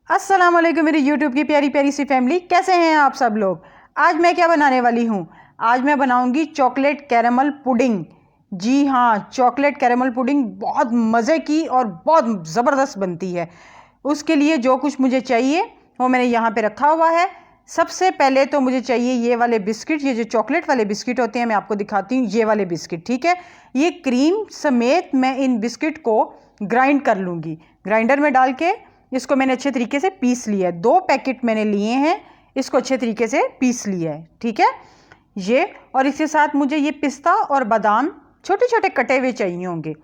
अस्सलाम वालेकुम मेरी यूट्यूब की प्यारी प्यारी सी फैमिली, कैसे हैं आप सब लोग। आज मैं क्या बनाने वाली हूँ, आज मैं बनाऊँगी चॉकलेट कैरेमल पुडिंग। जी हाँ, चॉकलेट कैरेमल पुडिंग बहुत मज़े की और बहुत ज़बरदस्त बनती है। उसके लिए जो कुछ मुझे चाहिए वो मैंने यहाँ पे रखा हुआ है। सबसे पहले तो मुझे चाहिए ये वाले बिस्किट, ये जो चॉकलेट वाले बिस्किट होते हैं, मैं आपको दिखाती हूँ। ये वाले बिस्किट, ठीक है। ये क्रीम समेत मैं इन बिस्किट को ग्राइंड कर लूँगी। ग्राइंडर में डाल के इसको मैंने अच्छे तरीके से पीस लिया है। 2 पैकेट मैंने लिए हैं, इसको अच्छे तरीके से पीस लिया है, ठीक है। ये और इसके साथ मुझे ये पिस्ता और बादाम छोटे छोटे कटे हुए चाहिए होंगे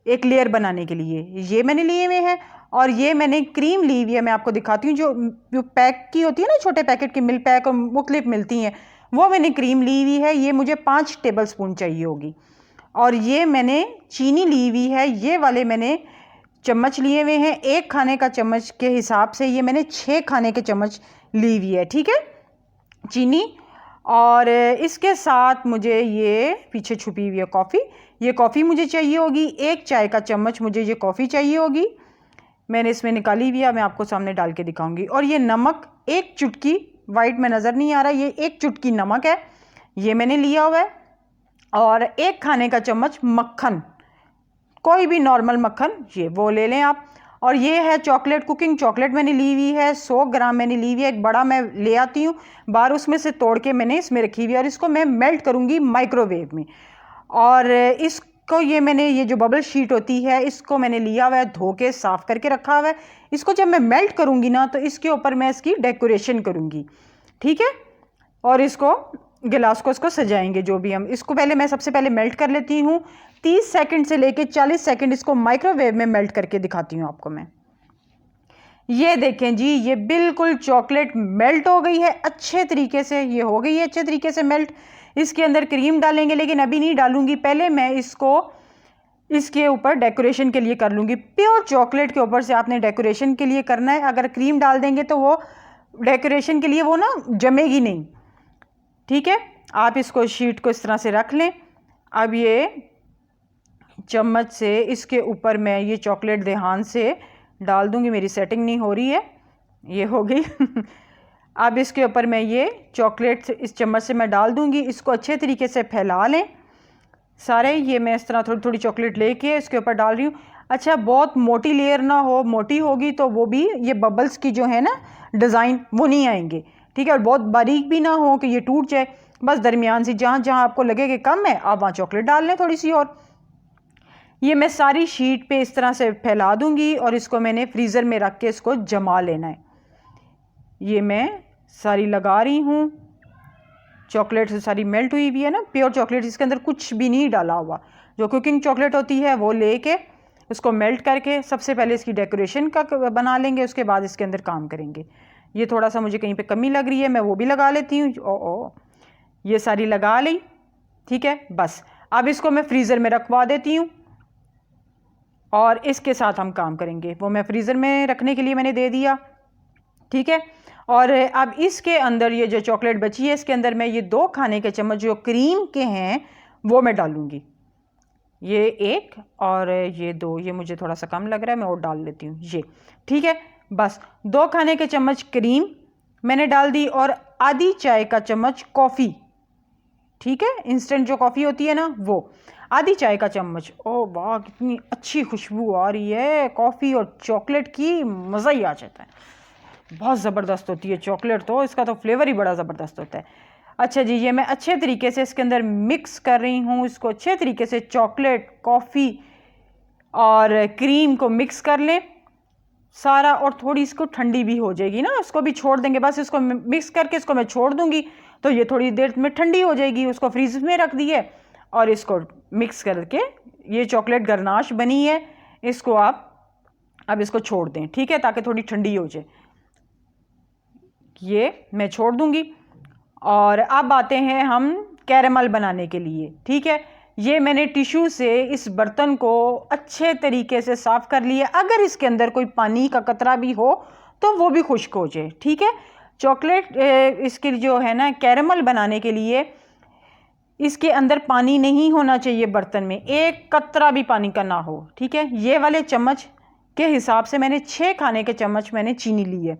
एक लेयर बनाने के लिए। ये मैंने लिए हुए हैं। और ये मैंने क्रीम ली हुई है, मैं आपको दिखाती हूँ। जो पैक की होती है ना, छोटे पैकेट की मिल्क पैक और मुख्तलिफ मिलती हैं, वो मैंने क्रीम ली हुई है। ये मुझे 5 टेबल स्पून चाहिए होगी। और ये मैंने चीनी ली हुई है, ये वाले मैंने चम्मच लिए हुए हैं। 1 खाने का चम्मच के हिसाब से ये मैंने 6 खाने के चम्मच ली हुई है, ठीक है, चीनी। और इसके साथ मुझे ये पीछे छुपी हुई है कॉफ़ी, ये कॉफ़ी मुझे चाहिए होगी। 1 चाय का चम्मच मुझे ये कॉफ़ी चाहिए होगी। मैंने इसमें निकाली हुई है, मैं आपको सामने डाल के दिखाऊंगी। और ये नमक 1 चुटकी, वाइट में नज़र नहीं आ रहा, ये 1 चुटकी नमक है, ये मैंने लिया हुआ है। और 1 खाने का चम्मच मक्खन, कोई भी नॉर्मल मक्खन, ये वो ले लें आप। और ये है चॉकलेट, कुकिंग चॉकलेट मैंने ली हुई है, 100 ग्राम मैंने ली हुई है। एक बड़ा मैं ले आती हूँ बाहर, उसमें से तोड़ के मैंने इसमें रखी हुई है। और इसको मैं मेल्ट करूँगी माइक्रोवेव में। और इसको ये मैंने, ये जो बबल शीट होती है, इसको मैंने लिया हुआ है, धो के साफ़ करके रखा हुआ है। इसको जब मैं मेल्ट करूँगी ना, तो इसके ऊपर मैं इसकी डेकोरेशन करूँगी, ठीक है। और इसको गिलास को इसको सजाएंगे, जो भी हम इसको पहले, मैं सबसे पहले मेल्ट कर लेती हूँ। 30 सेकंड से लेके 40 सेकंड इसको माइक्रोवेव में मेल्ट करके दिखाती हूँ आपको मैं। ये देखें जी, ये बिल्कुल चॉकलेट मेल्ट हो गई है अच्छे तरीके से, ये हो गई है अच्छे तरीके से मेल्ट। इसके अंदर क्रीम डालेंगे, लेकिन अभी नहीं डालूंगी, पहले मैं इसको इसके ऊपर डेकोरेशन के लिए कर लूँगी। प्योर चॉकलेट के ऊपर से आपने डेकोरेशन के लिए करना है। अगर क्रीम डाल देंगे तो वो डेकोरेशन के लिए वो ना जमेगी नहीं, ठीक है। आप इसको शीट को इस तरह से रख लें। अब ये चम्मच से इसके ऊपर मैं ये चॉकलेट ध्यान से डाल दूंगी। मेरी सेटिंग नहीं हो रही है, ये हो गई अब इसके ऊपर मैं ये चॉकलेट इस चम्मच से मैं डाल दूंगी। इसको अच्छे तरीके से फैला लें सारे। ये मैं इस तरह थोड़ी थोड़ी चॉकलेट लेके इसके ऊपर डाल रही हूँ। अच्छा, बहुत मोटी लेयर ना हो, मोटी होगी तो वो भी ये बबल्स की जो है ना डिज़ाइन, वो नहीं आएंगे, ठीक है। और बहुत बारीक भी ना हो कि ये टूट जाए, बस दरमियान सी, जहाँ जहाँ आपको लगे कि कम है आप वहाँ चॉकलेट डाल लें थोड़ी सी। और ये मैं सारी शीट पे इस तरह से फैला दूंगी और इसको मैंने फ्रीज़र में रख के इसको जमा लेना है। ये मैं सारी लगा रही हूँ, चॉकलेट से सारी मेल्ट हुई हुई है ना, प्योर चॉकलेट, इसके अंदर कुछ भी नहीं डाला हुआ। जो कुकिंग चॉकलेट होती है वो लेके उसको मेल्ट करके सबसे पहले इसकी डेकोरेशन का बना लेंगे, उसके बाद इसके अंदर काम करेंगे। ये थोड़ा सा मुझे कहीं पे कमी लग रही है, मैं वो भी लगा लेती हूँ। ओ ये सारी लगा ली, ठीक है। बस अब इसको मैं फ्रीज़र में रखवा देती हूँ और इसके साथ हम काम करेंगे। वो मैं फ्रीज़र में रखने के लिए मैंने दे दिया, ठीक है। और अब इसके अंदर ये जो चॉकलेट बची है, इसके अंदर मैं ये 2 खाने के चम्मच जो क्रीम के हैं वो मैं डालूँगी। ये 1 और ये 2, ये मुझे थोड़ा सा कम लग रहा है, मैं और डाल लेती हूँ ये, ठीक है। बस 2 खाने के चम्मच क्रीम मैंने डाल दी और आधी चाय का चम्मच कॉफ़ी, ठीक है, इंस्टेंट जो कॉफ़ी होती है ना, वो आधी चाय का चम्मच। ओ वाह, कितनी अच्छी खुशबू आ रही है कॉफ़ी और चॉकलेट की, मज़ा ही आ जाता है। बहुत ज़बरदस्त होती है चॉकलेट, तो इसका तो फ्लेवर ही बड़ा ज़बरदस्त होता है। अच्छा जी, ये मैं अच्छे तरीके से इसके अंदर मिक्स कर रही हूँ। इसको अच्छे तरीके से चॉकलेट, कॉफ़ी और क्रीम को मिक्स कर लें सारा। और थोड़ी इसको ठंडी भी हो जाएगी ना, इसको भी छोड़ देंगे। बस इसको मिक्स करके इसको मैं छोड़ दूँगी तो ये थोड़ी देर में ठंडी हो जाएगी। उसको फ्रीज में रख दिए और इसको मिक्स करके ये चॉकलेट गरनाश बनी है, इसको आप अब इसको छोड़ दें, ठीक है, ताकि थोड़ी ठंडी हो जाए। ये मैं छोड़ दूंगी। और अब आते हैं हम कैरेमल बनाने के लिए, ठीक है। ये मैंने टिश्यू से इस बर्तन को अच्छे तरीके से साफ़ कर लिया। अगर इसके अंदर कोई पानी का कतरा भी हो तो वो भी खुश्क हो जाए, ठीक है। चॉकलेट इसके जो है ना, कैरेमल बनाने के लिए इसके अंदर पानी नहीं होना चाहिए बर्तन में, 1 कतरा भी पानी का ना हो, ठीक है। ये वाले चम्मच के हिसाब से मैंने 6 खाने के चम्मच मैंने चीनी ली है।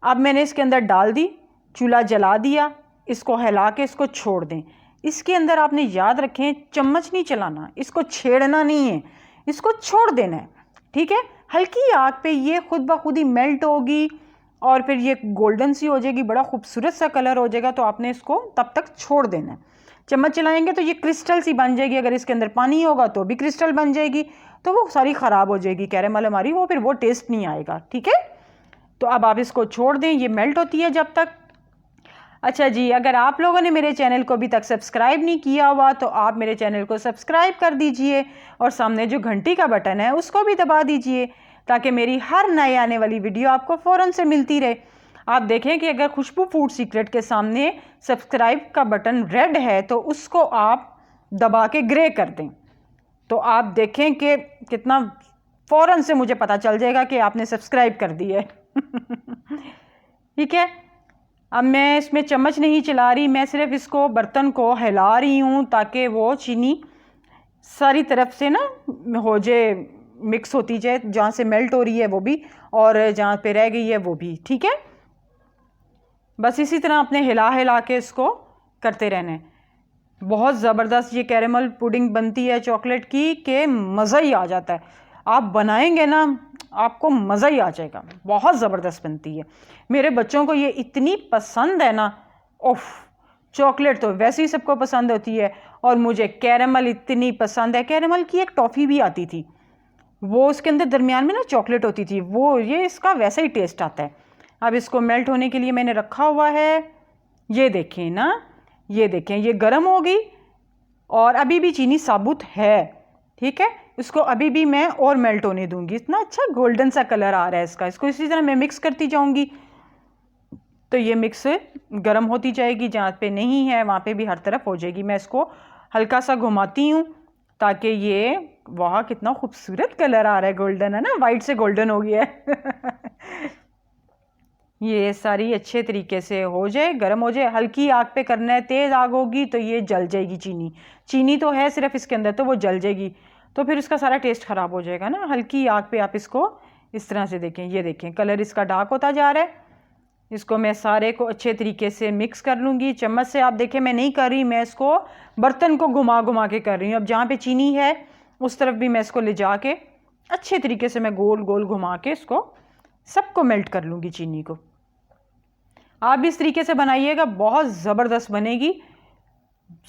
अब मैंने इसके अंदर डाल दी, चूल्हा जला दिया, इसको हिला के इसको छोड़ दें। इसके अंदर आपने याद रखें चम्मच नहीं चलाना, इसको छेड़ना नहीं है, इसको छोड़ देना है, ठीक है। हल्की आग पे ये खुद ब खुद ही मेल्ट होगी और फिर ये गोल्डन सी हो जाएगी, बड़ा खूबसूरत सा कलर हो जाएगा। तो आपने इसको तब तक छोड़ देना है। चम्मच चलाएंगे तो ये क्रिस्टल सी बन जाएगी, अगर इसके अंदर पानी होगा तो भी क्रिस्टल बन जाएगी, तो वो सारी ख़राब हो जाएगी कैरेमल हमारी, वो फिर वो टेस्ट नहीं आएगा, ठीक है। तो अब आप इसको छोड़ दें, ये मेल्ट होती है जब तक। अच्छा जी, अगर आप लोगों ने मेरे चैनल को अभी तक सब्सक्राइब नहीं किया हुआ तो आप मेरे चैनल को सब्सक्राइब कर दीजिए और सामने जो घंटी का बटन है उसको भी दबा दीजिए, ताकि मेरी हर नई आने वाली वीडियो आपको फ़ौरन से मिलती रहे। आप देखें कि अगर खुशबू फूड सीक्रेट के सामने सब्सक्राइब का बटन रेड है तो उसको आप दबा के ग्रे कर दें, तो आप देखें कि कितना फ़ौरन से मुझे पता चल जाएगा कि आपने सब्सक्राइब कर दी है। ठीक है। अब मैं इसमें चम्मच नहीं चला रही, मैं सिर्फ इसको बर्तन को हिला रही हूँ ताकि वो चीनी सारी तरफ से ना हो जाए, मिक्स होती जाए, जहाँ से मेल्ट हो रही है वो भी और जहाँ पे रह गई है वो भी, ठीक है। बस इसी तरह अपने हिला हिला के इसको करते रहना है। बहुत ज़बरदस्त ये कैरेमल पुडिंग बनती है चॉकलेट की कि मज़ा ही आ जाता है। आप बनाएंगे ना आपको मज़ा ही आ जाएगा, बहुत ज़बरदस्त बनती है। मेरे बच्चों को ये इतनी पसंद है ना, ओफ, चॉकलेट तो वैसे ही सबको पसंद होती है और मुझे कैरेमल इतनी पसंद है। कैरेमल की एक टॉफ़ी भी आती थी, वो उसके अंदर दरमियान में ना चॉकलेट होती थी, वो ये इसका वैसा ही टेस्ट आता है। अब इसको मेल्ट होने के लिए मैंने रखा हुआ है, ये देखें ना, ये देखें ये गर्म हो गई और अभी भी चीनी साबुत है, ठीक है। इसको अभी भी मैं और मेल्ट होने दूंगी। इतना अच्छा गोल्डन सा कलर आ रहा है इसका। इसको इसी तरह मैं मिक्स करती जाऊंगी तो ये मिक्स गर्म होती जाएगी, जहाँ पे नहीं है वहाँ पे भी हर तरफ हो जाएगी। मैं इसको हल्का सा घुमाती हूँ ताकि ये, वाह कितना खूबसूरत कलर आ रहा है, गोल्डन है ना, वाइट से गोल्डन हो गया है। ये सारी अच्छे तरीके से हो जाए, गर्म हो जाए। हल्की आग पे करना है, तेज़ आग होगी तो ये जल जाएगी। चीनी चीनी तो है सिर्फ इसके अंदर, तो वो जल जाएगी, तो फिर उसका सारा टेस्ट ख़राब हो जाएगा ना। हल्की आग पे आप इसको इस तरह से देखें, ये देखें कलर इसका डार्क होता जा रहा है। इसको मैं सारे को अच्छे तरीके से मिक्स कर लूँगी। चम्मच से आप देखें मैं नहीं कर रही, मैं इसको बर्तन को घुमा घुमा के कर रही हूँ। अब जहाँ पे चीनी है उस तरफ भी मैं इसको ले जा के अच्छे तरीके से मैं गोल गोल घुमा के इसको सबको मेल्ट कर लूँगी चीनी को। आप भी इस तरीके से बनाइएगा, बहुत ज़बरदस्त बनेगी,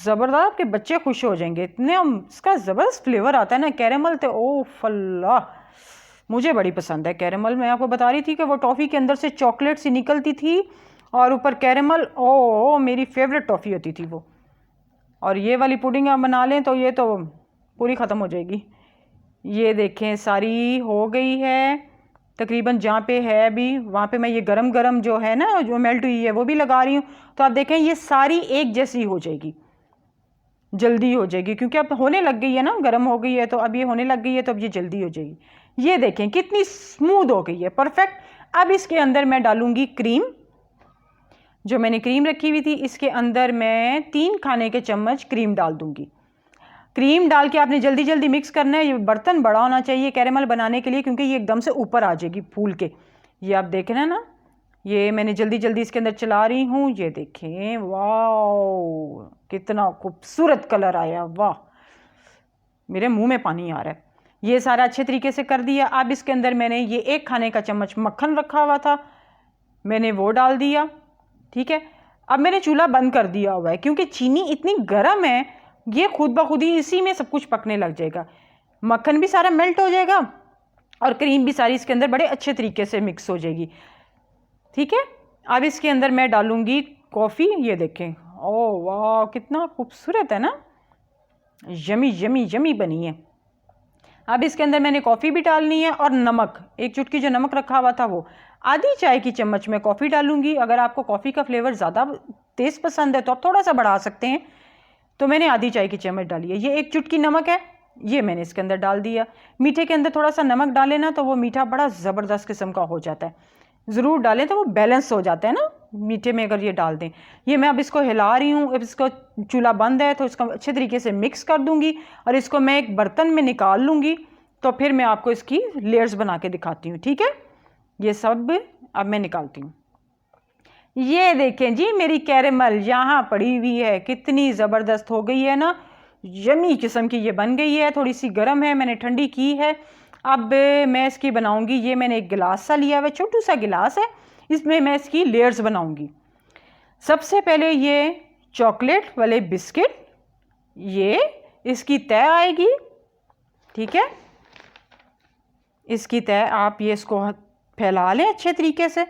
ज़बरदस्त, आपके बच्चे खुश हो जाएंगे। इतने इसका ज़बरदस्त फ्लेवर आता है ना कैरेमल, तो ओ फल्ला, मुझे बड़ी पसंद है कैरेमल। मैं आपको बता रही थी कि वो टॉफ़ी के अंदर से चॉकलेट सी निकलती थी और ऊपर कैरेमल, ओ मेरी फेवरेट टॉफ़ी होती थी वो। और ये वाली पुडिंग आप बना लें तो ये तो पूरी ख़त्म हो जाएगी। ये देखें सारी हो गई है तकरीबन, जहाँ पे है भी वहाँ पे मैं ये गरम गरम जो है ना, जो मेल्ट हुई है वो भी लगा रही हूँ। तो आप देखें ये सारी एक जैसी हो जाएगी, जल्दी हो जाएगी, क्योंकि अब होने लग गई है ना, गर्म हो गई है तो अब ये होने लग गई है, तो अब ये जल्दी हो जाएगी। ये देखें कितनी स्मूथ हो गई है, परफेक्ट। अब इसके अंदर मैं डालूंगी क्रीम, जो मैंने क्रीम रखी हुई थी, इसके अंदर मैं 3 खाने के चम्मच क्रीम डाल दूंगी। क्रीम डाल के आपने जल्दी जल्दी मिक्स करना है। ये बर्तन बड़ा होना चाहिए कैरेमल बनाने के लिए, क्योंकि ये एकदम से ऊपर आ जाएगी फूल के। ये आप देख रहे हैं ना, ये मैंने जल्दी जल्दी इसके अंदर चला रही हूँ। ये देखें, वाह कितना खूबसूरत कलर आया, वाह मेरे मुंह में पानी आ रहा है। ये सारा अच्छे तरीके से कर दिया। अब इसके अंदर मैंने ये 1 खाने का चम्मच मक्खन रखा हुआ था, मैंने वो डाल दिया, ठीक है। अब मैंने चूल्हा बंद कर दिया हुआ है, क्योंकि चीनी इतनी गर्म है, ये खुद ब खुद ही इसी में सब कुछ पकने लग जाएगा। मक्खन भी सारा मेल्ट हो जाएगा और क्रीम भी सारी इसके अंदर बड़े अच्छे तरीके से मिक्स हो जाएगी, ठीक है। अब इसके अंदर मैं डालूंगी कॉफ़ी। ये देखें, ओह वाह कितना खूबसूरत है ना, यमी यमी यमी बनी है। अब इसके अंदर मैंने कॉफ़ी भी डालनी है और नमक, 1 चुटकी जो नमक रखा हुआ था वो, आधी चाय की चम्मच में कॉफ़ी डालूंगी। अगर आपको कॉफ़ी का फ्लेवर ज़्यादा तेज़ पसंद है तो आप थोड़ा सा बढ़ा सकते हैं, तो मैंने आधी चाय की चम्मच डाली है। ये 1 चुटकी नमक है, ये मैंने इसके अंदर डाल दिया। मीठे के अंदर थोड़ा सा नमक डालें ना तो वो मीठा बड़ा ज़बरदस्त किस्म का हो जाता है, ज़रूर डालें तो वो बैलेंस हो जाता है ना मीठे में अगर ये डाल दें। ये मैं अब इसको हिला रही हूँ। अब इसको चूल्हा बंद है तो इसको अच्छे तरीके से मिक्स कर दूँगी और इसको मैं एक बर्तन में निकाल लूँगी तो फिर मैं आपको इसकी लेयर्स बना के दिखाती हूँ, ठीक है। ये सब अब मैं निकालती हूँ। ये देखें जी मेरी कैरेमल यहाँ पड़ी हुई है, कितनी ज़बरदस्त हो गई है ना, यमी किस्म की ये बन गई है। थोड़ी सी गर्म है, मैंने ठंडी की है। अब मैं इसकी बनाऊंगी। ये मैंने एक गिलास सा लिया हुआ, छोटू सा गिलास है, इसमें मैं इसकी लेयर्स बनाऊंगी। सबसे पहले ये चॉकलेट वाले बिस्किट, ये इसकी तय आएगी, ठीक है। इसकी तय आप ये इसको फैला लें अच्छे तरीके से,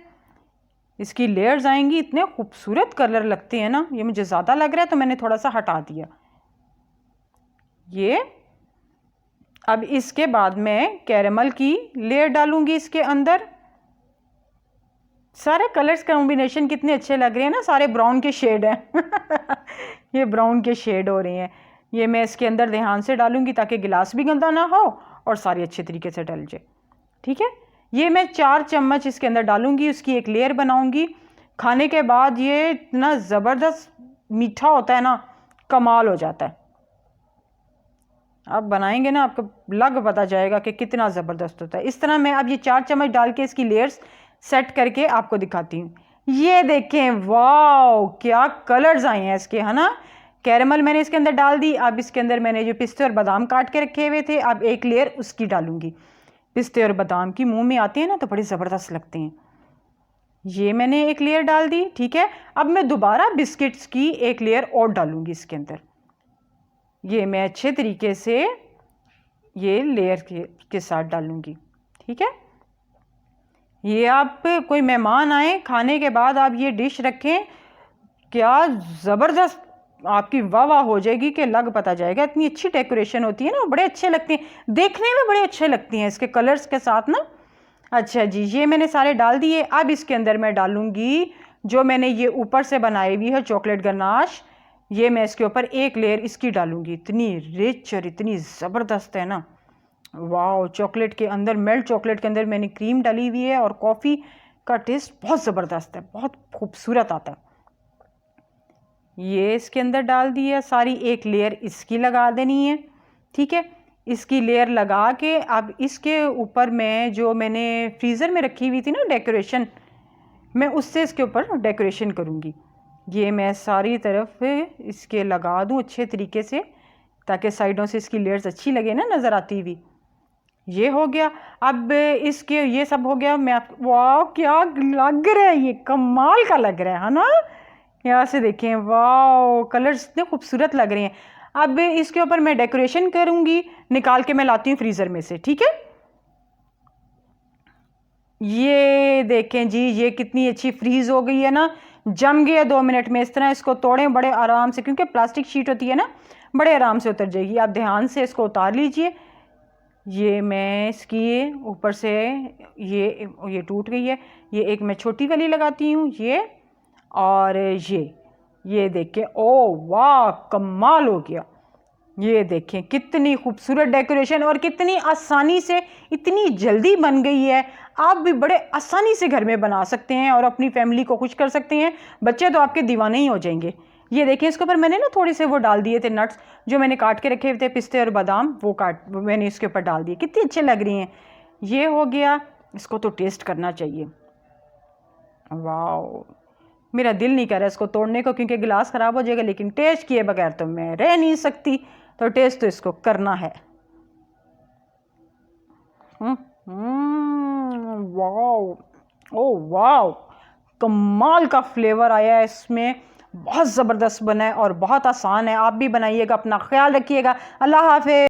इसकी लेयर्स आएंगी। इतने खूबसूरत कलर लगते हैं ना, ये मुझे ज़्यादा लग रहा है तो मैंने थोड़ा सा हटा दिया ये। अब इसके बाद मैं कैरेमल की लेयर डालूंगी इसके अंदर। सारे कलर्स कॉम्बिनेशन कितने अच्छे लग रहे हैं ना, सारे ब्राउन के शेड हैं ये ब्राउन के शेड हो रहे हैं। ये मैं इसके अंदर ध्यान से डालूंगी ताकि गिलास भी गंदा ना हो और सारी अच्छे तरीके से डल जाए, ठीक है। ये मैं 4 चम्मच इसके अंदर डालूंगी, उसकी एक लेयर बनाऊंगी। खाने के बाद ये इतना ज़बरदस्त मीठा होता है ना, कमाल हो जाता है। आप बनाएंगे ना आपको लग पता जाएगा कि कितना ज़बरदस्त होता है। इस तरह मैं अब ये 4 चम्मच डाल के इसकी लेयर्स सेट करके आपको दिखाती हूँ। ये देखें, वाह क्या कलर्स आए हैं इसके, है ना। कैरेमल मैंने इसके अंदर डाल दी। अब इसके अंदर मैंने जो पिस्ते और बादाम काट के रखे हुए थे, अब एक लेयर उसकी डालूंगी। पिस्ते और बादाम की मुंह में आते हैं ना तो बड़े ज़बरदस्त लगते हैं। ये मैंने एक लेयर डाल दी, ठीक है। अब मैं दोबारा बिस्किट्स की एक लेयर और डालूंगी इसके अंदर। ये मैं अच्छे तरीके से ये लेयर के साथ डालूंगी, ठीक है। ये आप कोई मेहमान आए खाने के बाद आप ये डिश रखें, क्या ज़बरदस्त आपकी वाह वाह हो जाएगी कि लग पता जाएगा। इतनी अच्छी डेकोरेशन होती है ना, बड़े अच्छे लगते हैं देखने में, बड़े अच्छे लगती हैं इसके कलर्स के साथ ना। अच्छा जी, ये मैंने सारे डाल दिए। अब इसके अंदर मैं डालूंगी जो मैंने ये ऊपर से बनाई हुई है चॉकलेट गनाश। ये मैं इसके ऊपर एक लेयर इसकी डालूंगी। इतनी रिच और इतनी ज़बरदस्त है ना, वाह। चॉकलेट के अंदर, मेल्ट चॉकलेट के अंदर मैंने क्रीम डाली हुई है और कॉफ़ी का टेस्ट बहुत ज़बरदस्त है, बहुत खूबसूरत आता है। ये इसके अंदर डाल दी है सारी, एक लेयर इसकी लगा देनी है, ठीक है। इसकी लेयर लगा के अब इसके ऊपर मैं जो मैंने फ्रीज़र में रखी हुई थी ना डेकोरेशन, मैं उससे इसके ऊपर डेकोरेशन करूँगी। ये मैं सारी तरफ इसके लगा दूँ अच्छे तरीके से ताकि साइडों से इसकी लेयर्स अच्छी लगे ना नज़र आती हुई। ये हो गया। अब इसके ये सब हो गया। मैं आप वाह क्या लग रहा है, ये कमाल का लग रहा है ना। यहाँ से देखें, वाह कलर्स इतने खूबसूरत लग रहे हैं। अब इसके ऊपर मैं डेकोरेशन करूँगी, निकाल के मैं लाती हूँ फ्रीज़र में से, ठीक है। ये देखें जी, ये कितनी अच्छी फ्रीज़ हो गई है ना, जम गया 2 मिनट में। इस तरह इसको तोड़ें बड़े आराम से, क्योंकि प्लास्टिक शीट होती है ना, बड़े आराम से उतर जाएगी। आप ध्यान से इसको उतार लीजिए। ये मैं इसकी ऊपर से ये टूट गई है। ये एक मैं छोटी वाली लगाती हूँ, ये और ये देखें, ओ वाह कमाल हो गया। ये देखें कितनी खूबसूरत डेकोरेशन और कितनी आसानी से, इतनी जल्दी बन गई है। आप भी बड़े आसानी से घर में बना सकते हैं और अपनी फैमिली को खुश कर सकते हैं। बच्चे तो आपके दीवाने ही हो जाएंगे। ये देखें, इसके ऊपर मैंने ना थोड़े से वो डाल दिए थे नट्स, जो मैंने काट के रखे हुए थे, पिस्ते और बादाम, वो मैंने इसके ऊपर डाल दिए। कितनी अच्छे लग रही हैं। ये हो गया। इसको तो टेस्ट करना चाहिए। वाह, मेरा दिल नहीं कर रहा इसको तोड़ने को क्योंकि गिलास ख़राब हो जाएगा, लेकिन टेस्ट किए बगैर तो मैं रह नहीं सकती, तो टेस्ट तो इसको करना है। वाह, ओ वाह, कमाल का फ्लेवर आया है इसमें, बहुत ज़बरदस्त बना है और बहुत आसान है। आप भी बनाइएगा। अपना ख्याल रखिएगा। अल्लाह हाफ़िज़।